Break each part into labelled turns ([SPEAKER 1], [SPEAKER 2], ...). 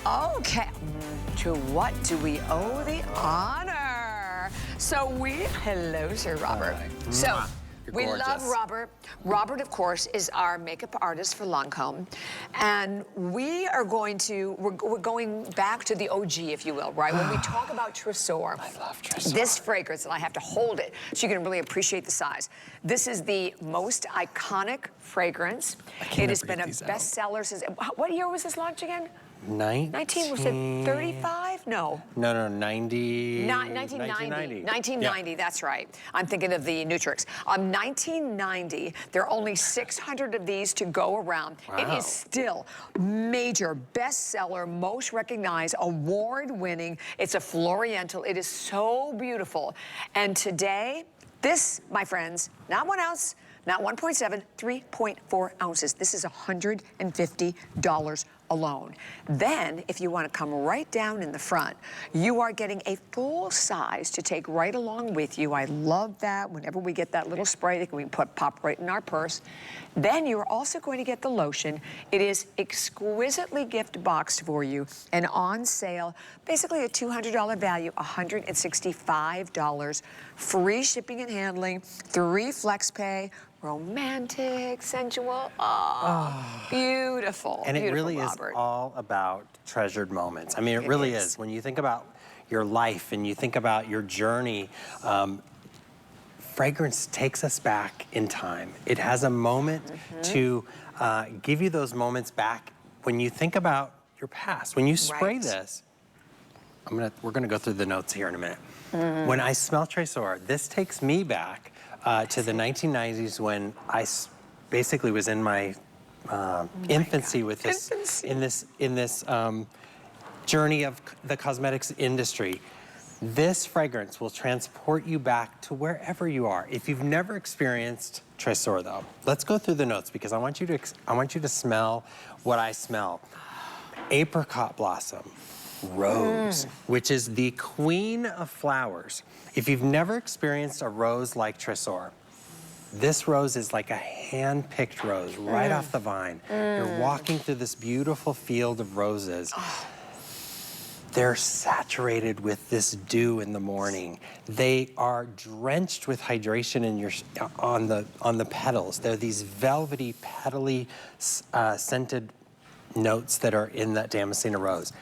[SPEAKER 1] Okay, to what do we owe the honor? So hello, Sir Robert. So we love Robert. Robert, of course, is our makeup artist for Lancme. And we're going back to the OG, if you will, right? When we talk about Tresor.
[SPEAKER 2] I love Tresor.
[SPEAKER 1] This fragrance, and I have to hold it so you can really appreciate the size. This is the most iconic fragrance. It has been a bestseller since, what year was this launch again? 19, was it 35? No.
[SPEAKER 2] No, 90.
[SPEAKER 1] 1990. 1990,
[SPEAKER 2] yeah.
[SPEAKER 1] That's right. I'm thinking of the Nutrix. 1990, there are only 600 of these to go around.
[SPEAKER 2] Wow.
[SPEAKER 1] It is still major bestseller, most recognized, award-winning. It's a Floriental. It is so beautiful. And today, this, my friends, not 1 ounce, not 1.7, 3.4 ounces. This is $150 alone. Then, if you want to come right down in the front, you are getting a full size to take right along with you. I love that. Whenever we get that little spray that we can pop right in our purse. Then you're also going to get the lotion. It is exquisitely gift boxed for you and on sale. Basically a $200 value, $165. Free shipping and handling, 3 flex pay. Romantic, sensual, beautiful.
[SPEAKER 2] And it really
[SPEAKER 1] Robert.
[SPEAKER 2] is all about treasured moments. I mean, it really is. When you think about your life and you think about your journey, fragrance takes us back in time. It has a moment to give you those moments back when you think about your past. When you spray this, we're gonna go through the notes here in a minute. When I smell Tresor, this takes me back to the 1990s when I basically was in my infancy with this, in this journey of the cosmetics industry. This fragrance will transport you back to wherever you are. If you've never experienced Tresor, though, let's go through the notes because I want you to smell what I smell. Apricot blossom. Rose, which is the queen of flowers. If you've never experienced a rose like Tresor, this rose is like a hand-picked rose right off the vine. You're walking through this beautiful field of roses. They're saturated with this dew in the morning. They are drenched with hydration in on the petals. They're these velvety, petally scented notes that are in that Damascena rose.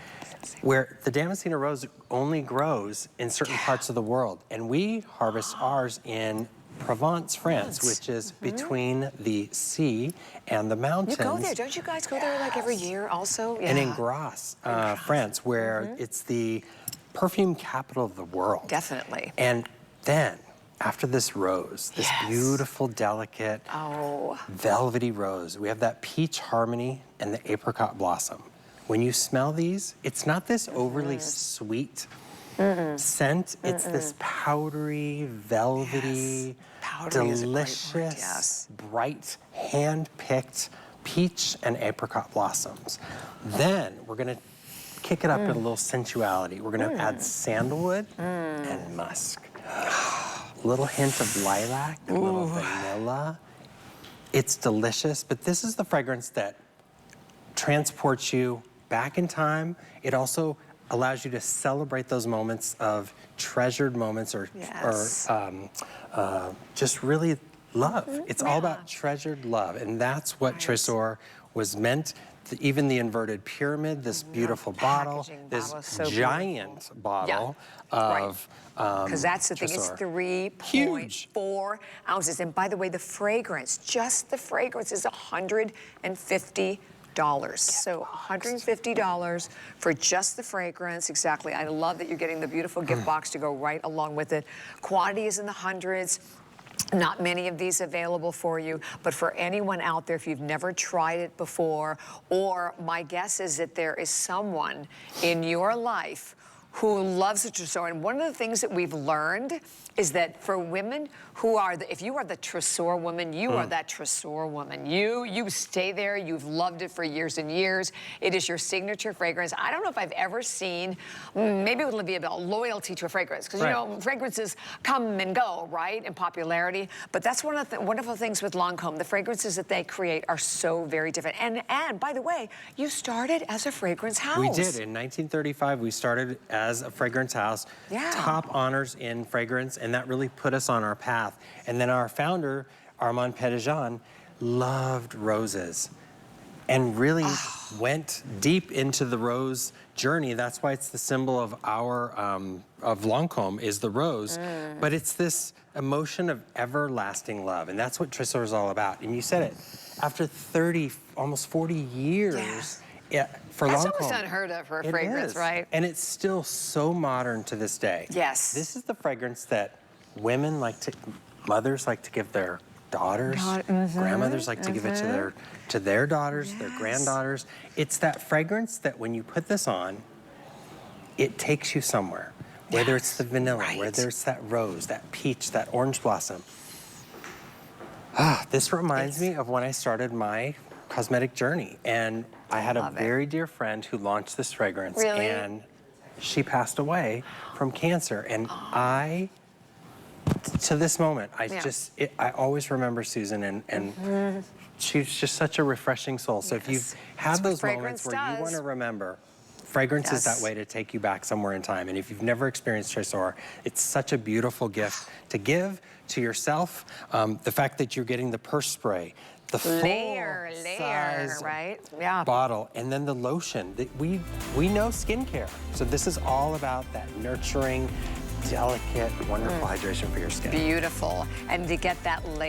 [SPEAKER 2] Where the Damascena rose only grows in certain parts of the world. And we harvest ours in Provence, France, which is between the sea and the mountains.
[SPEAKER 1] You go there, don't you guys go there like every year also?
[SPEAKER 2] And in Grasse, France, where it's the perfume capital of the world.
[SPEAKER 1] Definitely.
[SPEAKER 2] And then, after this rose, this beautiful, delicate, velvety rose, we have that peach harmony and the apricot blossom. When you smell these, it's not this overly sweet scent. It's this powdery, velvety, delicious, bright, hand-picked peach and apricot blossoms. Then we're gonna kick it up to a little sensuality. We're gonna add sandalwood and musk. A little hint of lilac, a little vanilla. It's delicious, but this is the fragrance that transports you back in time. It also allows you to celebrate those moments of treasured moments or just really love. It's all about treasured love. And that's what Tresor was meant. Even the inverted pyramid, this beautiful bottle, this giant bottle of
[SPEAKER 1] because that's the thing, it's 3.4 ounces. And by the way, the fragrance, just the fragrance is $150. So $150 for just the fragrance. Exactly. I love that you're getting the beautiful gift box to go right along with it. Quantity is in the hundreds. Not many of these available for you, but for anyone out there, if you've never tried it before, or my guess is that there is someone in your life who loves the Tresor. And one of the things that we've learned is that for women who are, if you are the Tresor woman, you are that Tresor woman. You stay there. You've loved it for years and years. It is your signature fragrance. I don't know if I've ever seen, maybe it would be about loyalty to a fragrance. Because, you know, fragrances come and go, right, in popularity. But that's one of the wonderful things with Lancme. The fragrances that they create are so very different. And by the way, you started as a fragrance house.
[SPEAKER 2] We did. In 1935, we started as a fragrance house.
[SPEAKER 1] Yeah.
[SPEAKER 2] Top honors in fragrance, and that really put us on our path. And then our founder, Armand Petitjean, loved roses and really went deep into the rose journey. That's why it's the symbol of our, of Lancme is the rose. But it's this emotion of everlasting love, and that's what Tresor is all about. And you said it, after 30, almost 40 years, for Lancme.
[SPEAKER 1] That's almost unheard of for a fragrance, right?
[SPEAKER 2] And it's still so modern to this day.
[SPEAKER 1] Yes.
[SPEAKER 2] This is the fragrance that women like to, mothers like to give their daughters, grandmothers like to give it to their daughters, their granddaughters. It's that fragrance that when you put this on, it takes you somewhere. Whether it's the vanilla, whether it's that rose, that peach, that orange blossom. This reminds me of when I started my cosmetic journey. And I had a very dear friend who launched this fragrance. And she passed away from cancer. And to this moment, I always remember Susan, and she's just such a refreshing soul. So if you've had those moments where you want to remember, fragrance is that way to take you back somewhere in time. And if you've never experienced Tresor, it's such a beautiful gift to give to yourself. The fact that you're getting the purse spray, the full size bottle, and then the lotion. We know skincare, so this is all about that nurturing, delicate, wonderful hydration for your skin.
[SPEAKER 1] Beautiful, and to get that layer.